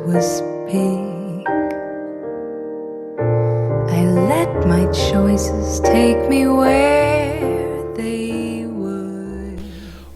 was big. I let my choices take me where they would.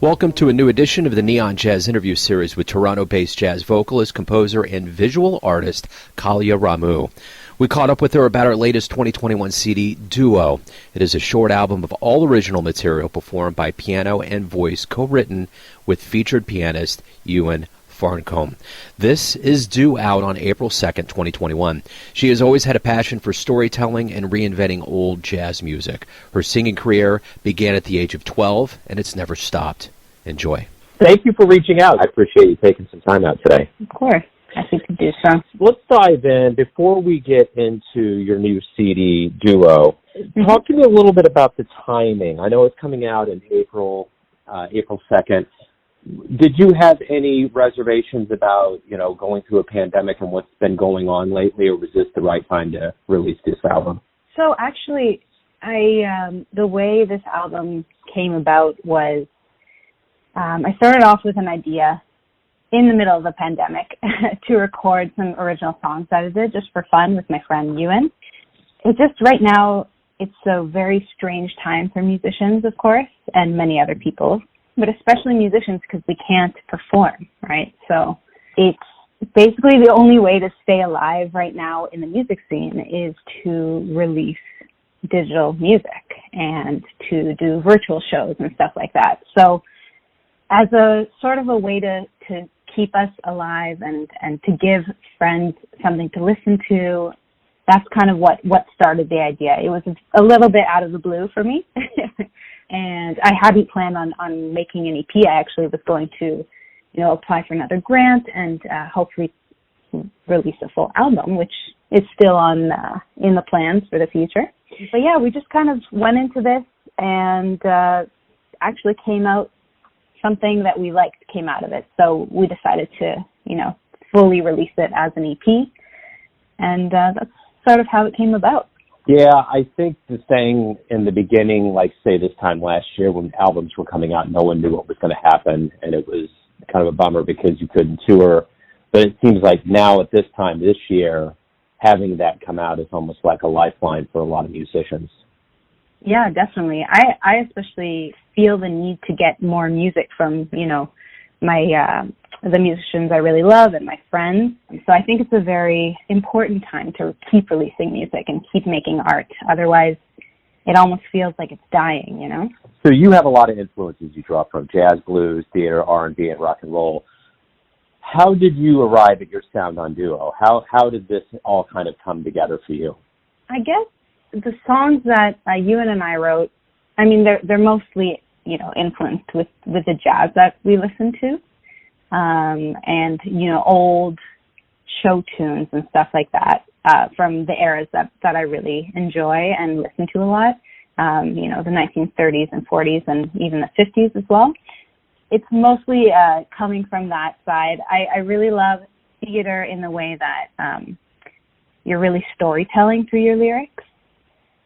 Welcome to a new edition of the Neon Jazz interview series with Toronto-based jazz vocalist, composer, and visual artist Kalya Ramu. We caught up with her about her latest 2021 CD, Duo. It is a short album of all original material performed by piano and voice, co-written with featured pianist Ewen Farncombe. This is due out on April 2nd, 2021. She has always had a passion for storytelling and reinventing old jazz music. Her singing career began at the age of 12, and it's never stopped. Enjoy. Thank you for reaching out. I appreciate you taking some time out today. Of course. Happy to do so. Let's dive in. Before we get into your new CD, Duo, talk to me a little bit about the timing. I know it's coming out in April 2nd. Did you have any reservations about, going through a pandemic and what's been going on lately, or was this the right time to release this album? So actually, the way this album came about was I started off with an idea in the middle of the pandemic to record some original songs that I did just for fun with my friend Ewen. It just right now, it's a very strange time for musicians, of course, and many other people, but especially musicians because we can't perform, right? So it's basically the only way to stay alive right now in the music scene is to release digital music and to do virtual shows and stuff like that. So as a sort of a way to keep us alive and to give friends something to listen to, that's kind of what started the idea. It was a little bit out of the blue for me. And I hadn't planned on making an EP. I actually was going to, apply for another grant and hopefully release a full album, which is still in the plans for the future. But yeah, we just kind of went into this and actually came out, something that we liked came out of it. So we decided to, fully release it as an EP. And that's sort of how it came about. Yeah, I think the thing in the beginning, like say this time last year when albums were coming out, no one knew what was going to happen, and it was kind of a bummer because you couldn't tour. But it seems like now at this time this year, having that come out is almost like a lifeline for a lot of musicians. Yeah, definitely. I especially feel the need to get more music from, my the musicians I really love and my friends. So I think it's a very important time to keep releasing music and keep making art. Otherwise, it almost feels like it's dying, So you have a lot of influences you draw from: jazz, blues, theater, R&B, and rock and roll. How did you arrive at your sound on Duo? How did this all kind of come together for you? I guess the songs that Ewen and I wrote, they're mostly, influenced with the jazz that we listen to. And, old show tunes and stuff like that, from the eras that I really enjoy and listen to a lot, the 1930s and 40s and even the 50s as well. It's mostly coming from that side. I really love theater in the way that you're really storytelling through your lyrics.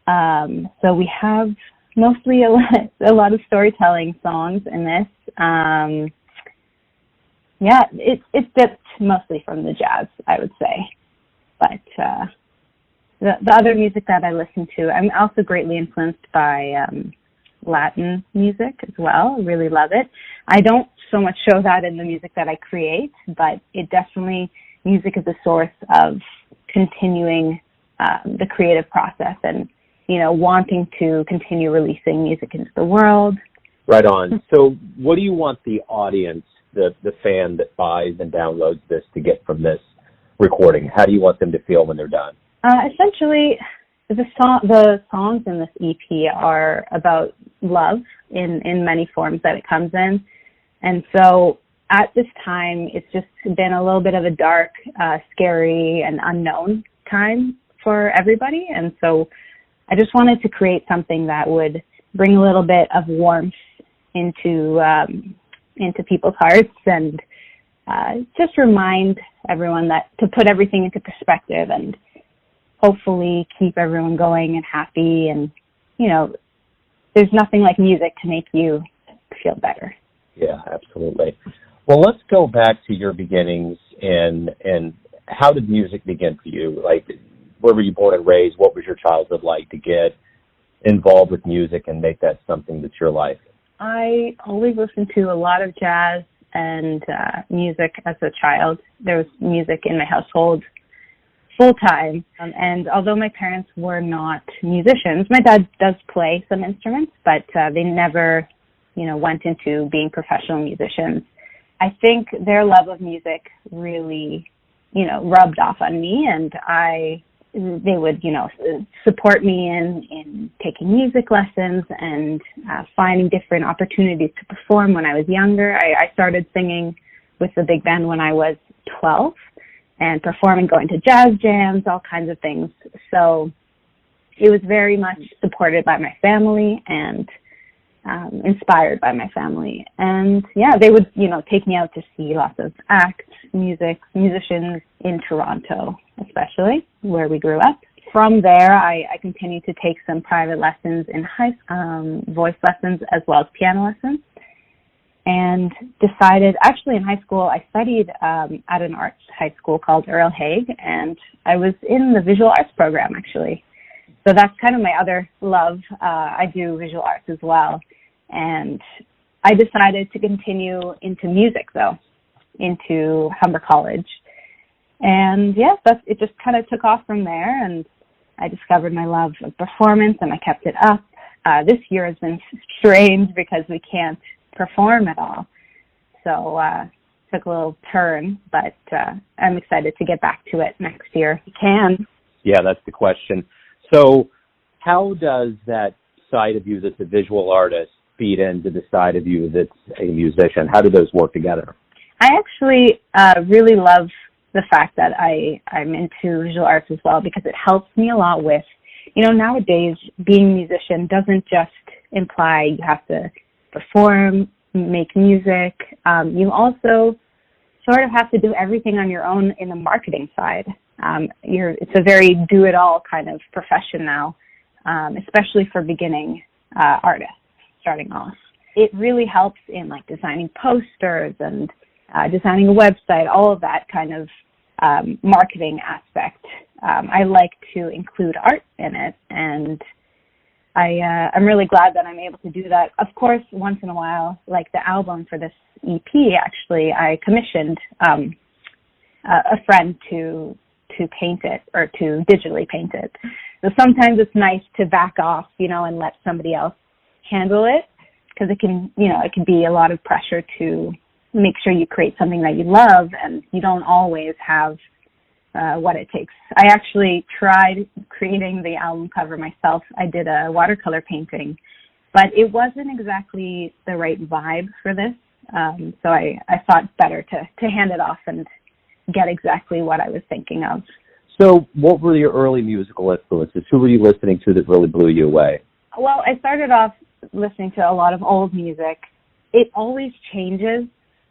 So we have mostly a lot of storytelling songs in this. Yeah, it's dipped mostly from the jazz, I would say. But the other music that I listen to, I'm also greatly influenced by Latin music as well. I really love it. I don't so much show that in the music that I create, but it definitely, music is a source of continuing the creative process and, wanting to continue releasing music into the world. Right on. So what do you want the audience, the fan that buys and downloads this, to get from this recording? How do you want them to feel when they're done? Essentially, the songs in this EP are about love in many forms that it comes in. And so at this time, it's just been a little bit of a dark, scary, and unknown time for everybody. And so I just wanted to create something that would bring a little bit of warmth into people's hearts and just remind everyone that to put everything into perspective and hopefully keep everyone going and happy. And, there's nothing like music to make you feel better. Yeah, absolutely. Well, let's go back to your beginnings and how did music begin for you? Like, where were you born and raised? What was your childhood like to get involved with music and make that something that's your life? I always listened to a lot of jazz and music as a child. There was music in my household full time. And although my parents were not musicians, my dad does play some instruments, but they never, went into being professional musicians. I think their love of music really, rubbed off on me, and they would, support me in taking music lessons and finding different opportunities to perform when I was younger. I started singing with the big band when I was 12 and performing, going to jazz jams, all kinds of things. So it was very much supported by my family and inspired by my family. And yeah, they would, take me out to see lots of acts, musicians in Toronto, especially where we grew up. From there, I continued to take some private lessons in voice lessons as well as piano lessons, and decided, actually in high school, I studied at an arts high school called Earl Haig, and I was in the visual arts program, actually. So that's kind of my other love. I do visual arts as well. And I decided to continue into music, though, into Humber College. And yes, it just kind of took off from there, and I discovered my love of performance, and I kept it up. This year has been strange because we can't perform at all. So took a little turn, but I'm excited to get back to it next year. We can. Yeah, that's the question. So how does that side of you that's a visual artist feed into the side of you that's a musician? How do those work together? I actually really love the fact that I'm into visual arts as well, because it helps me a lot with, nowadays being a musician doesn't just imply you have to perform, make music. You also sort of have to do everything on your own in the marketing side. It's a very do-it-all kind of profession now, especially for beginning artists starting off. It really helps in like designing posters and designing a website, all of that kind of marketing aspect. I like to include art in it, and I'm really glad that I'm able to do that. Of course, once in a while, like the album for this EP, actually, I commissioned a friend to paint it or to digitally paint it. So sometimes it's nice to back off, and let somebody else handle it, because it can be a lot of pressure to make sure you create something that you love, and you don't always have what it takes. I actually tried creating the album cover myself. I did a watercolor painting, but it wasn't exactly the right vibe for this. So I thought better to hand it off and get exactly what I was thinking of. So what were your early musical influences? Who were you listening to that really blew you away? Well, I started off listening to a lot of old music. It always changes,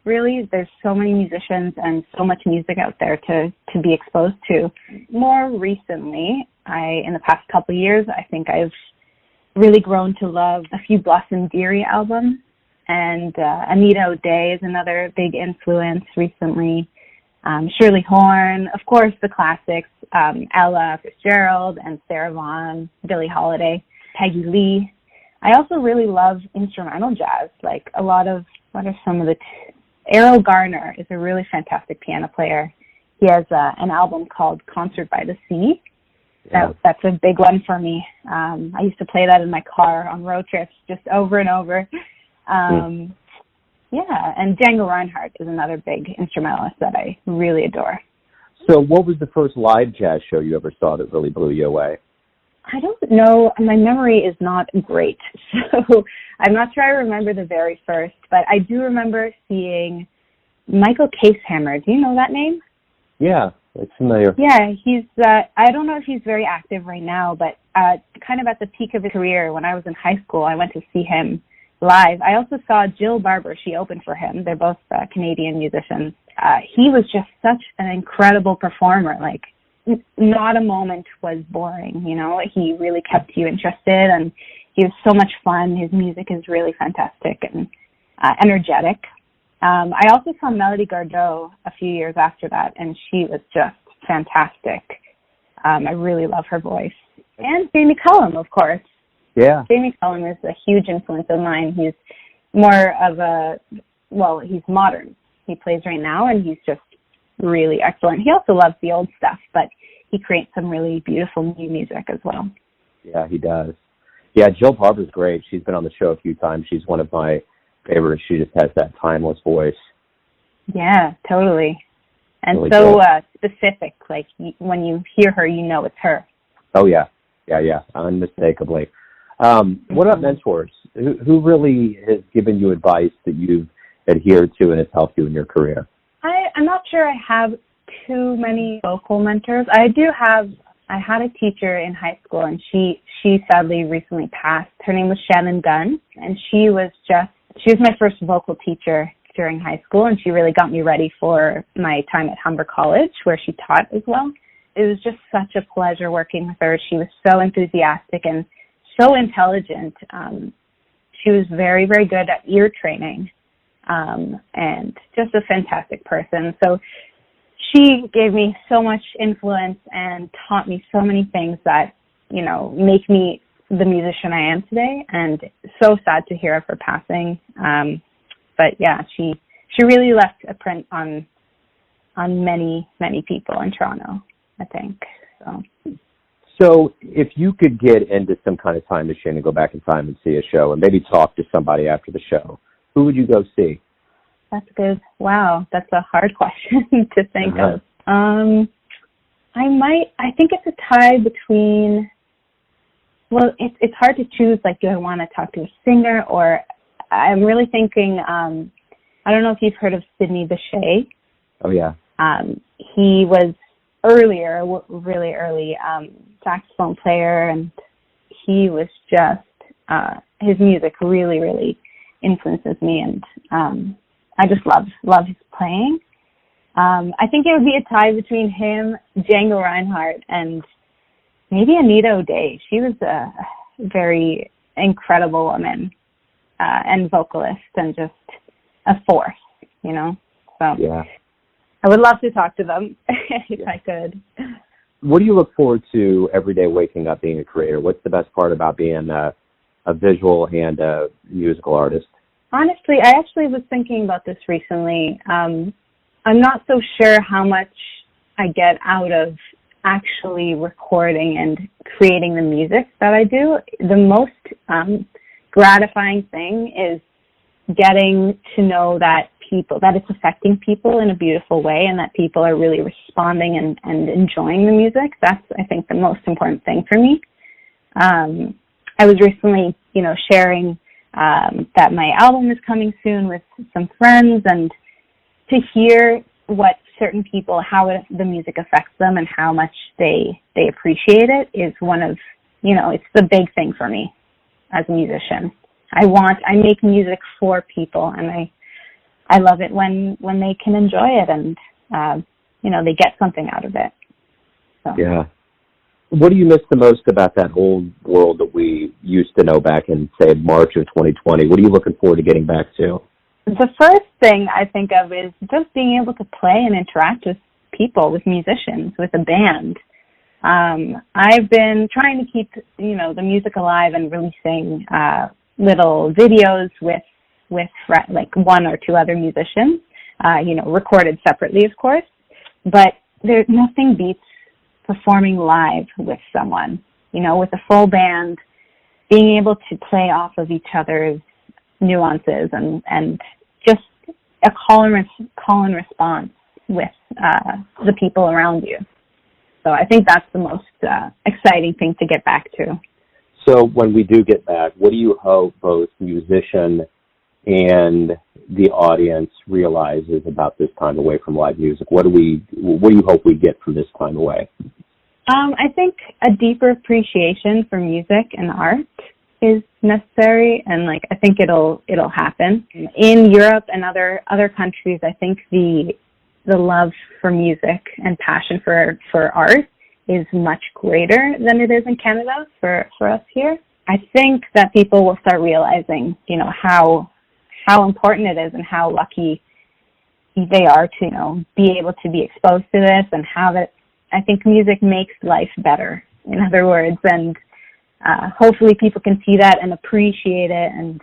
really. There's so many musicians and so much music out there to be exposed to. More recently, in the past couple of years, I think I've really grown to love a few Blossom Dearie albums, and Anita O'Day is another big influence recently. Shirley Horn, of course, the classics, Ella Fitzgerald and Sarah Vaughan, Billie Holiday, Peggy Lee. I also really love instrumental jazz, like what are some of the... Errol Garner is a really fantastic piano player. He has an album called Concert by the Sea. Yeah. That's a big one for me. I used to play that in my car on road trips just over and over. Yeah, and Django Reinhardt is another big instrumentalist that I really adore. So what was the first live jazz show you ever saw that really blew you away? I don't know. My memory is not great, so I'm not sure I remember the very first, but I do remember seeing Michael Casehammer. Do you know that name? Yeah, it's familiar. Yeah, he's, I don't know if he's very active right now, but kind of at the peak of his career, when I was in high school, I went to see him live. I also saw Jill Barber. She opened for him. They're both Canadian musicians. He was just such an incredible performer. Like, not a moment was boring, He really kept you interested, and he was so much fun. His music is really fantastic and energetic. I also saw Melody Gardot a few years after that, and she was just fantastic. I really love her voice. And Jamie Cullum, of course. Yeah. Jamie Cullum is a huge influence of mine. He's more of he's modern. He plays right now, and he's just really excellent. He also loves the old stuff, but he creates some really beautiful new music as well. Yeah, he does. Yeah, Jill Barber's great. She's been on the show a few times. She's one of my favorites. She just has that timeless voice. Yeah, totally. And really so specific, like when you hear her, you know it's her. Oh, yeah. Yeah, unmistakably. What about mentors? Who really has given you advice that you've adhered to and has helped you in your career? I'm not sure I have too many vocal mentors. I had a teacher in high school, and she sadly recently passed. Her name was Shannon Dunn, and she was my first vocal teacher during high school, and she really got me ready for my time at Humber College, where she taught as well. It was just such a pleasure working with her. She was so enthusiastic and so intelligent. She was very, very good at ear training, and just a fantastic person. So she gave me so much influence and taught me so many things that, make me the musician I am today. And so sad to hear of her passing. But yeah, she really left a print on many, many people in Toronto, I think. So if you could get into some kind of time machine and go back in time and see a show and maybe talk to somebody after the show, who would you go see? That's good. Wow, that's a hard question to think of. I think it's a tie between, it's hard to choose, like, do I want to talk to a singer, or I'm really thinking, I don't know if you've heard of Sidney Bechet. Oh, yeah. He was really early saxophone player, and he was just, his music really, really influences me, and I just love his playing. I think it would be a tie between him, Django Reinhardt, and maybe Anita O'Day. She was a very incredible woman and vocalist, and just a force, So yeah. I would love to talk to them if I could. What do you look forward to every day waking up being a creator? What's the best part about being a visual and a musical artist? Honestly, I actually was thinking about this recently. I'm not so sure how much I get out of actually recording and creating the music that I do. The most gratifying thing is getting to know that it's affecting people in a beautiful way, and that people are really responding and enjoying the music. That's, I think, the most important thing for me. I was recently, sharing that my album is coming soon with some friends, and to hear what certain people, how the music affects them and how much they appreciate it is one of, it's the big thing for me as a musician. I make music for people, and I love it when they can enjoy it and, they get something out of it. So. Yeah. What do you miss the most about that old world that we used to know back in, say, March of 2020? What are you looking forward to getting back to? The first thing I think of is just being able to play and interact with people, with musicians, with a band. I've been trying to keep, the music alive and releasing little videos with like one or two other musicians, recorded separately, of course. But there's nothing beats performing live with someone, with a full band, being able to play off of each other's nuances and just a call and response with the people around you. So I think that's the most exciting thing to get back to. So when we do get back, what do you hope both musician and the audience realizes about this time away from live music? What do you hope we get from this time away? I think a deeper appreciation for music and art is necessary, and I think it'll happen. In Europe and other countries, I think the love for music and passion for art is much greater than it is in Canada for us here. I think that people will start realizing, how important it is and how lucky they are to, be able to be exposed to this and have it I think music makes life better, in other words, and hopefully people can see that and appreciate it, and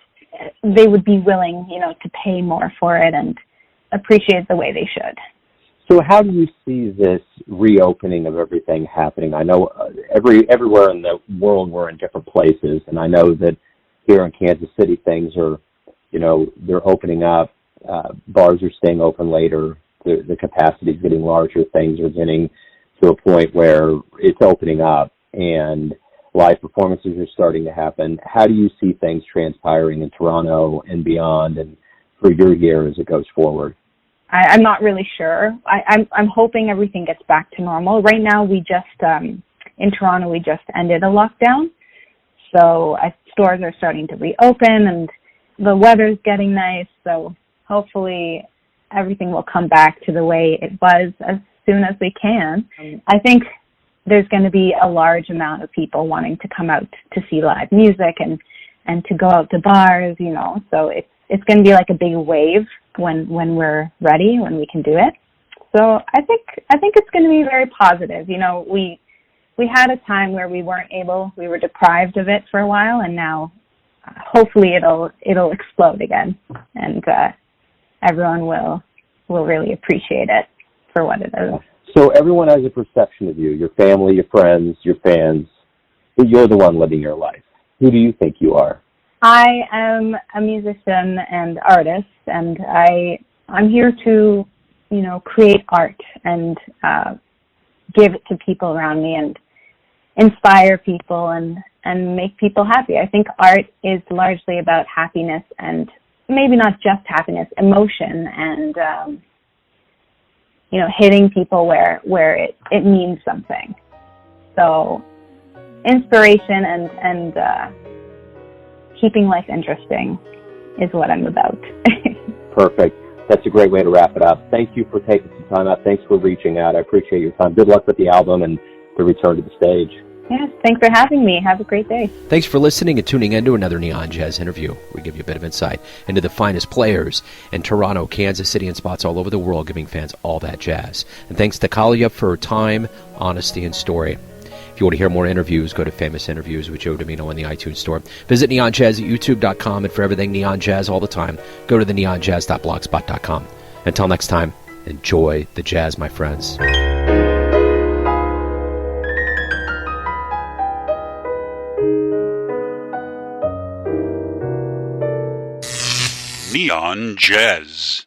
they would be willing, to pay more for it and appreciate the way they should. So how do you see this reopening of everything happening? I know everywhere in the world we're in different places, and I know that here in Kansas City things are, they're opening up. Bars are staying open later. The capacity is getting larger. Things are getting to a point where it's opening up, and live performances are starting to happen. How do you see things transpiring in Toronto and beyond, and for your year as it goes forward? I'm not really sure. I'm hoping everything gets back to normal. Right now, we just in Toronto, we just ended a lockdown, so stores are starting to reopen, and the weather's getting nice. So hopefully, everything will come back to the way it was as soon as we can. I think there's going to be a large amount of people wanting to come out to see live music and to go out to bars. So it's going to be like a big wave when we're ready, when we can do it. So I think it's going to be very positive. We had a time where we were deprived of it for a while, and now hopefully it'll explode again, and everyone will really appreciate it for what it is. So everyone has a perception of you, your family, your friends, your fans, but you're the one living your life. Who do you think you are? I am a musician and artist, and I'm here to, create art and give it to people around me and inspire people and make people happy. I think art is largely about happiness, and maybe not just happiness, emotion, and hitting people where it means something. So inspiration and keeping life interesting is what I'm about. Perfect. That's a great way to wrap it up. Thank you for taking some time out. Thanks for reaching out. I appreciate your time. Good luck with the album and the return to the stage. Yes, thanks for having me. Have a great day. Thanks for listening and tuning in to another Neon Jazz interview. We give you a bit of insight into the finest players in Toronto, Kansas City, and spots all over the world, giving fans all that jazz. And thanks to Kalya for her time, honesty, and story. If you want to hear more interviews, go to Famous Interviews with Joe Domino in the iTunes Store. Visit neonjazz at youtube.com, and for everything Neon Jazz all the time, go to the neonjazz.blogspot.com. Until next time, enjoy the jazz, my friends. Neon Jazz.